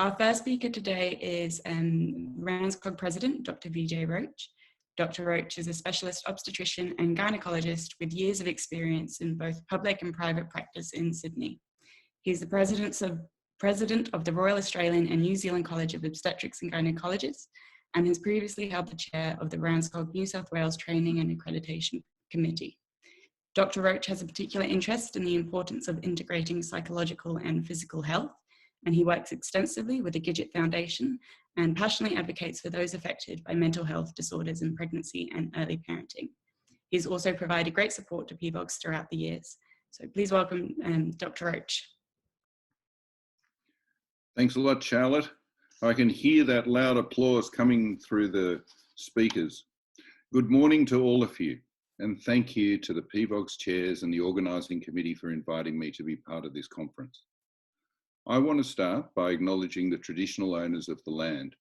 Our first speaker today is RANZCOG President, Dr Vijay Roach. Dr Roach is a specialist obstetrician and gynaecologist with years of experience in both public and private practice in Sydney. He's the president of the Royal Australian and New Zealand College of Obstetrics and Gynaecologists, and has previously held the chair of the RANZCOG New South Wales Training and Accreditation Committee. Dr Roach has a particular interest in the importance of integrating psychological and physical health, and he works extensively with the Gidget Foundation and passionately advocates for those affected by mental health disorders in pregnancy and early parenting. He's also provided great support to PVOGS throughout the years. So please welcome Dr Roach. Thanks a lot, Charlotte. I can hear that loud applause coming through the speakers. Good morning to all of you, and thank you to the PVOGS chairs and the organising committee for inviting me to be part of this conference. I want to start by acknowledging the traditional owners of the land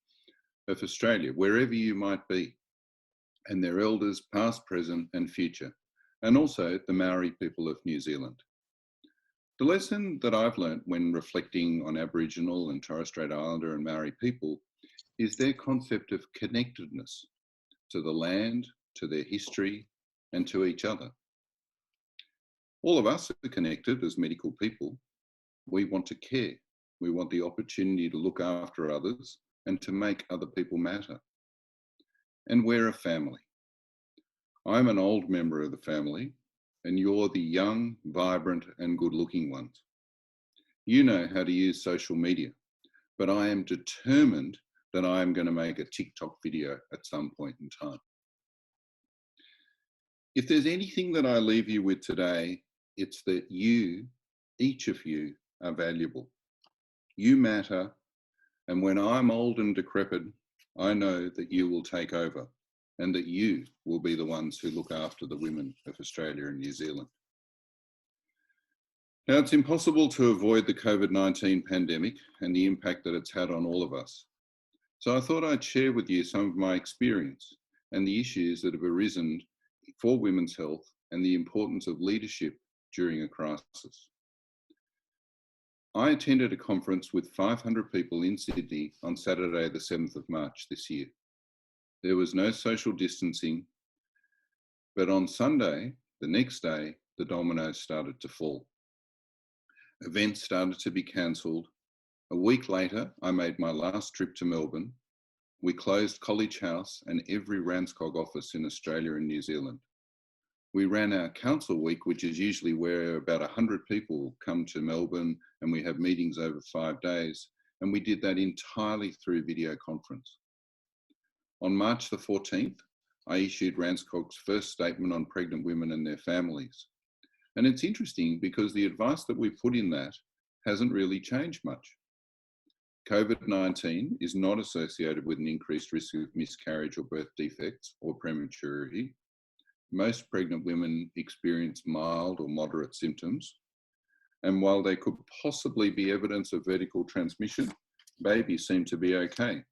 of Australia, wherever you might be, and their elders past, present and future, and also the Maori people of New Zealand. The lesson that I've learnt when reflecting on Aboriginal and Torres Strait Islander and Maori people is their concept of connectedness to the land, to their history, and to each other. All of us are connected as medical people. We want to care. We want the opportunity to look after others and to make other people matter. And we're a family. I'm an old member of the family, and you're the young, vibrant, and good-looking ones. You know how to use social media, but I am determined that I am going to make a TikTok video at some point in time. If there's anything that I leave you with today, it's that you, each of you, are valuable. You matter, and when I'm old and decrepit, I know that you will take over, and that you will be the ones who look after the women of Australia and New Zealand. Now, it's impossible to avoid the COVID-19 pandemic and the impact that it's had on all of us. So I thought I'd share with you some of my experience and the issues that have arisen for women's health and the importance of leadership during a crisis. I attended a conference with 500 people in Sydney on Saturday, the 7th of March this year. There was no social distancing, but on Sunday, the next day, the dominoes started to fall. Events started to be cancelled. A week later, I made my last trip to Melbourne. We closed College House and every RANZCOG office in Australia and New Zealand. We ran our council week, which is usually where about 100 people come to Melbourne and we have meetings over 5 days, and we did that entirely through video conference. On March the 14th, I issued RANZCOG's first statement on pregnant women and their families. And it's interesting because the advice that we put in that hasn't really changed much. COVID-19 is not associated with an increased risk of miscarriage or birth defects or prematurity. Most pregnant women experience mild or moderate symptoms. And while there could possibly be evidence of vertical transmission, babies seem to be okay.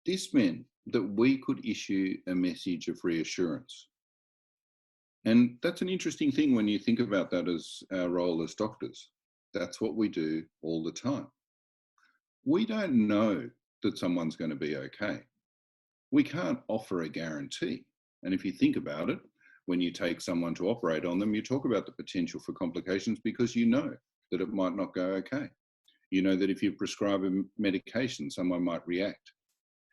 This meant that we could issue a message of reassurance. And that's an interesting thing when you think about that as our role as doctors. That's what we do all the time. We don't know that someone's going to be okay. We can't offer a guarantee. And if you think about it, when you take someone to operate on them, you talk about the potential for complications because you know that it might not go okay. You know that if you prescribe a medication, someone might react.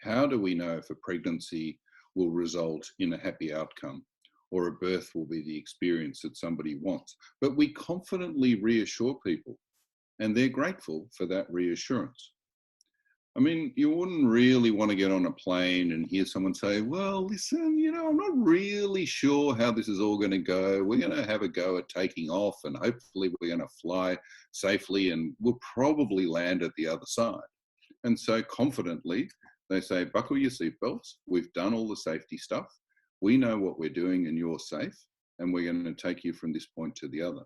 How do we know if a pregnancy will result in a happy outcome or a birth will be the experience that somebody wants? But we confidently reassure people, and they're grateful for that reassurance. I mean, you wouldn't really want to get on a plane and hear someone say, well, listen, I'm not really sure how this is all going to go. We're going to have a go at taking off and hopefully we're going to fly safely and we'll probably land at the other side. And so confidently, they say, buckle your seatbelts. We've done all the safety stuff. We know what we're doing and you're safe, and we're going to take you from this point to the other.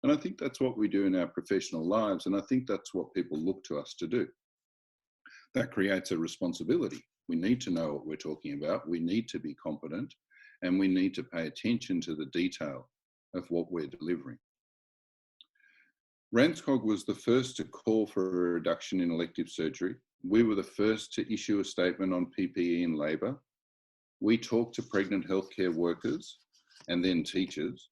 And I think that's what we do in our professional lives. And I think that's what people look to us to do. That creates a responsibility. We need to know what we're talking about. We need to be competent, and we need to pay attention to the detail of what we're delivering. RANZCOG was the first to call for a reduction in elective surgery. We were the first to issue a statement on PPE in labour. We talked to pregnant healthcare workers and then teachers.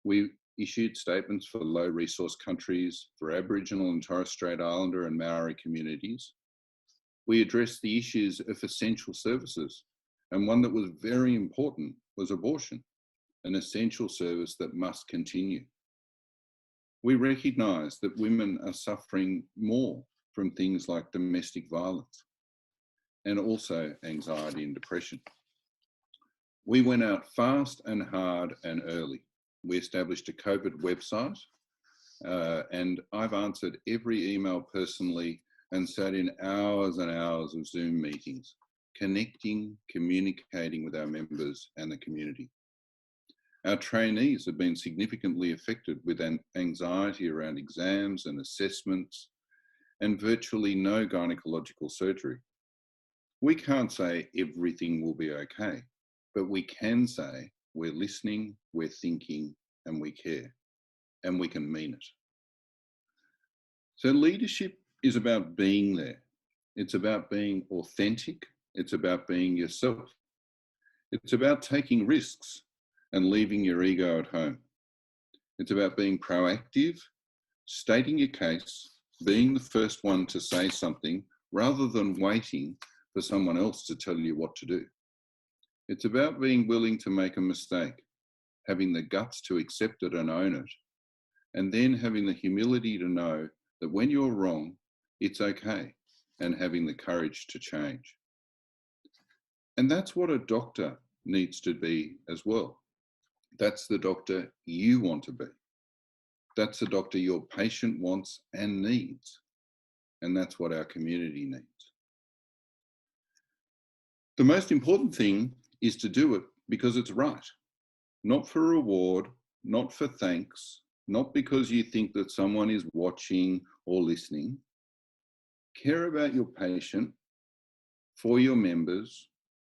We issued statements for low resource countries, for Aboriginal and Torres Strait Islander and Maori communities. We addressed the issues of essential services, and one that was very important was abortion, an essential service that must continue. We recognise that women are suffering more from things like domestic violence and also anxiety and depression. We went out fast and hard and early. We established a COVID website, and I've answered every email personally and sat in hours and hours of Zoom meetings, connecting, communicating with our members and the community. Our trainees have been significantly affected with anxiety around exams and assessments and virtually no gynaecological surgery. We can't say everything will be okay, but we can say we're listening, we're thinking, and we care, and we can mean it. So leadership is about being there. It's about being authentic. It's about being yourself. It's about taking risks and leaving your ego at home. It's about being proactive, stating your case, being the first one to say something rather than waiting for someone else to tell you what to do. It's about being willing to make a mistake, having the guts to accept it and own it, and then having the humility to know that when you're wrong, it's okay, and having the courage to change. And that's what a doctor needs to be as well. That's the doctor you want to be. That's the doctor your patient wants and needs. And that's what our community needs. The most important thing is to do it because it's right. Not for reward, not for thanks, not because you think that someone is watching or listening. Care about your patient, for your members,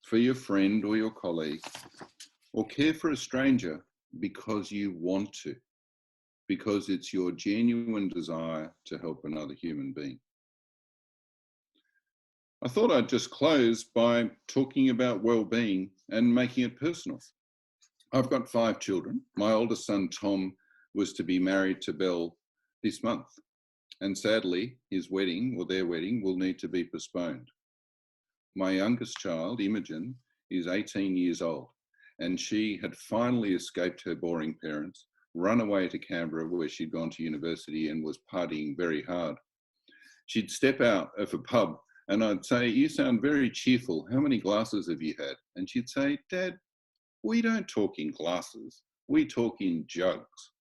for your friend or your colleague, or care for a stranger because you want to, because it's your genuine desire to help another human being. I thought I'd just close by talking about well-being and making it personal. I've got 5 children. My oldest son, Tom, was to be married to Belle this month. And sadly, his wedding, or their wedding, will need to be postponed. My youngest child, Imogen, is 18 years old, and she had finally escaped her boring parents, run away to Canberra where she'd gone to university and was partying very hard. She'd step out of a pub and I'd say, "You sound very cheerful. How many glasses have you had?" And she'd say, "Dad, we don't talk in glasses. We talk in jugs."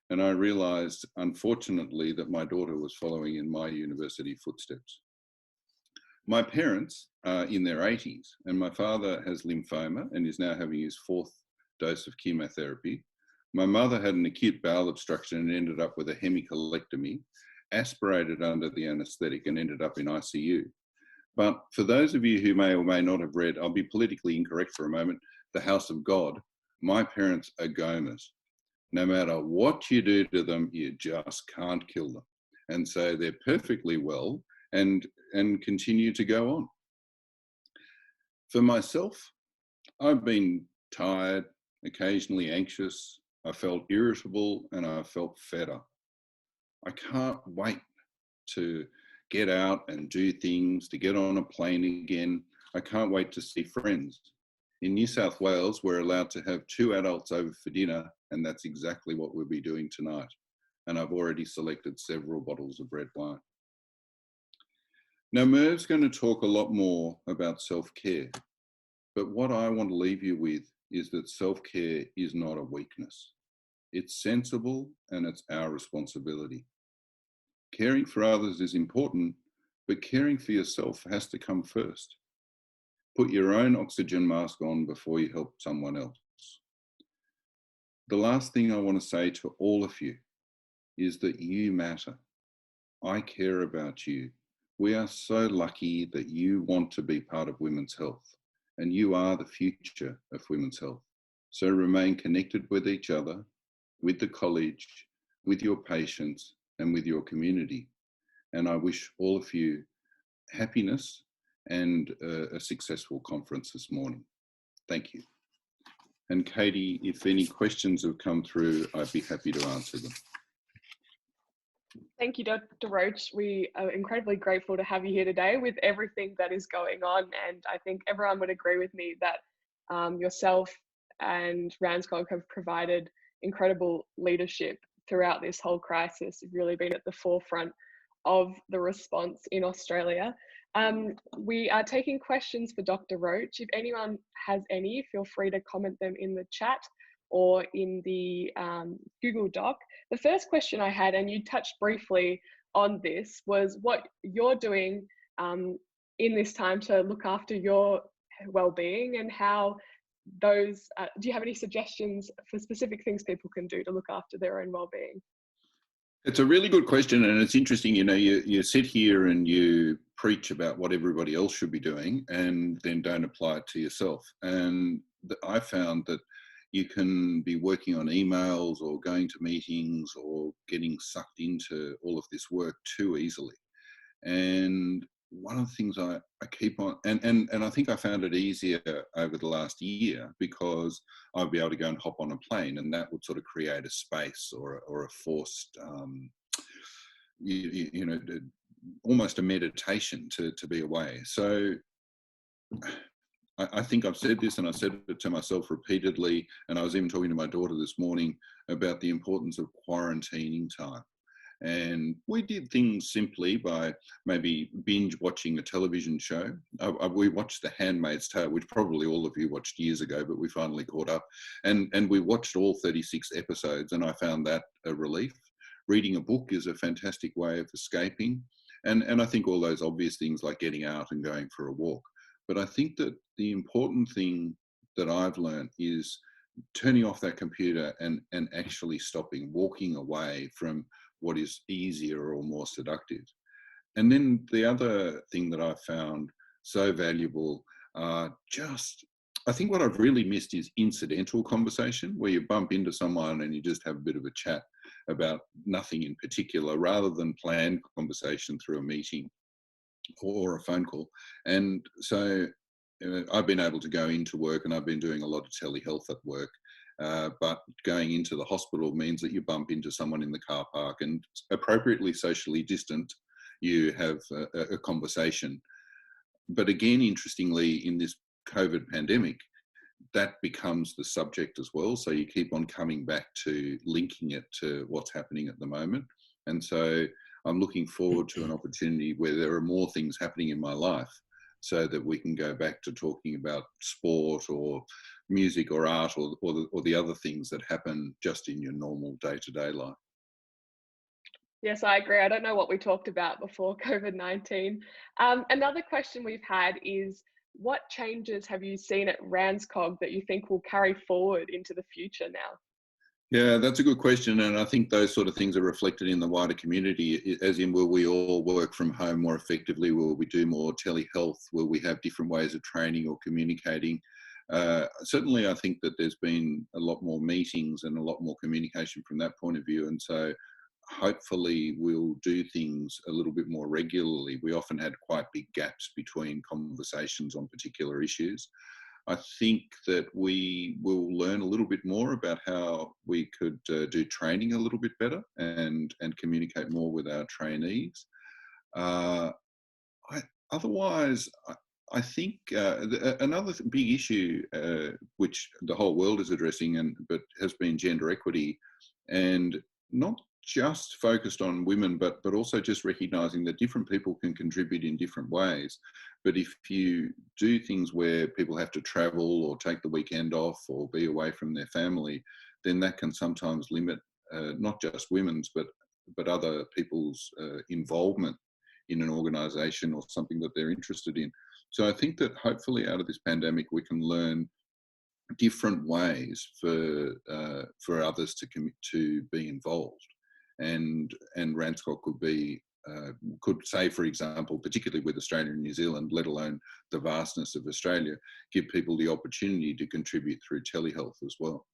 And I realised, unfortunately, that my daughter was following in my university footsteps. My parents are in their 80s, and my father has lymphoma and is now having his 4th dose of chemotherapy. My mother had an acute bowel obstruction and ended up with a hemicolectomy, aspirated under the anaesthetic and ended up in ICU. But for those of you who may or may not have read, I'll be politically incorrect for a moment, The House of God, my parents are Gomers. No matter what you do to them, you just can't kill them. And so they're perfectly well and continue to go on. For myself, I've been tired, occasionally anxious, I felt irritable, and I felt fed up. I can't wait to get out and do things, to get on a plane again. I can't wait to see friends. In New South Wales, we're allowed to have 2 adults over for dinner, and that's exactly what we'll be doing tonight. And I've already selected several bottles of red wine. Now, Merv's going to talk a lot more about self-care, but what I want to leave you with is that self-care is not a weakness. It's sensible and it's our responsibility. Caring for others is important, but caring for yourself has to come first. Put your own oxygen mask on before you help someone else. The last thing I want to say to all of you is that you matter. I care about you. We are so lucky that you want to be part of women's health, and you are the future of women's health. So remain connected with each other, with the college, with your patients and with your community. And I wish all of you happiness and a successful conference this morning. Thank you. And Katie, if any questions have come through, I'd be happy to answer them. Thank you, Dr. Roach. We are incredibly grateful to have you here today with everything that is going on. And I think everyone would agree with me that yourself and RANZCOG have provided incredible leadership throughout this whole crisis. You've really been at the forefront of the response in Australia. We are taking questions for Dr. Roach. If anyone has any, feel free to comment them in the chat or in the Google Doc. The first question I had, and you touched briefly on this, was what you're doing in this time to look after your well-being, and how those, do you have any suggestions for specific things people can do to look after their own well-being? It's a really good question, and it's interesting, you know, you sit here and you preach about what everybody else should be doing and then don't apply it to yourself. And I found that you can be working on emails or going to meetings or getting sucked into all of this work too easily. And one of the things I keep on, and I think I found it easier over the last year, because I'd be able to go and hop on a plane, and that would sort of create a space or a forced, you know, almost a meditation to be away. So I think I've said this, and I said it to myself repeatedly, and I was even talking to my daughter this morning about the importance of quarantining time. And we did things simply by maybe binge watching a television show. We watched The Handmaid's Tale, which probably all of you watched years ago, but we finally caught up. And we watched all 36 episodes, and I found that a relief. Reading a book is a fantastic way of escaping. And I think all those obvious things like getting out and going for a walk. But I think that the important thing that I've learned is turning off that computer and actually stopping, walking away from what is easier or more seductive. And then the other thing that I've found so valuable, I think what I've really missed is incidental conversation, where you bump into someone and you just have a bit of a chat about nothing in particular, rather than planned conversation through a meeting or a phone call. And so I've been able to go into work, and I've been doing a lot of telehealth at work. But going into the hospital means that you bump into someone in the car park, and appropriately socially distant, you have a conversation. But again, interestingly, in this COVID pandemic, that becomes the subject as well. So you keep on coming back to linking it to what's happening at the moment. And so I'm looking forward to an opportunity where there are more things happening in my life, so that we can go back to talking about sport or music or art or the other things that happen just in your normal day-to-day life. Yes, I agree. I don't know what we talked about before COVID-19. Another question we've had is, what changes have you seen at RANZCOG that you think will carry forward into the future now? Yeah, that's a good question. And I think those sort of things are reflected in the wider community, as in, will we all work from home more effectively? Will we do more telehealth? Will we have different ways of training or communicating? Certainly, I think that there's been a lot more meetings and a lot more communication from that point of view. And so hopefully we'll do things a little bit more regularly. We often had quite big gaps between conversations on particular issues. I think that we will learn a little bit more about how we could do training a little bit better and communicate more with our trainees. Otherwise, I think another big issue which the whole world is addressing, but has been gender equity, and not just focused on women, but also just recognising that different people can contribute in different ways. But if you do things where people have to travel or take the weekend off or be away from their family, then that can sometimes limit not just women's, but other people's involvement in an organisation or something that they're interested in. So I think that hopefully out of this pandemic we can learn different ways for others to be involved, and RANZCOG could say, for example, particularly with Australia and New Zealand, let alone the vastness of Australia, give people the opportunity to contribute through telehealth as well.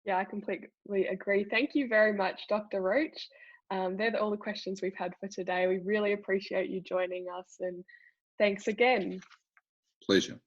Yeah, I completely agree. Thank you very much, Dr. Roach. They're all the questions we've had for today. We really appreciate you joining us, and thanks again. Pleasure.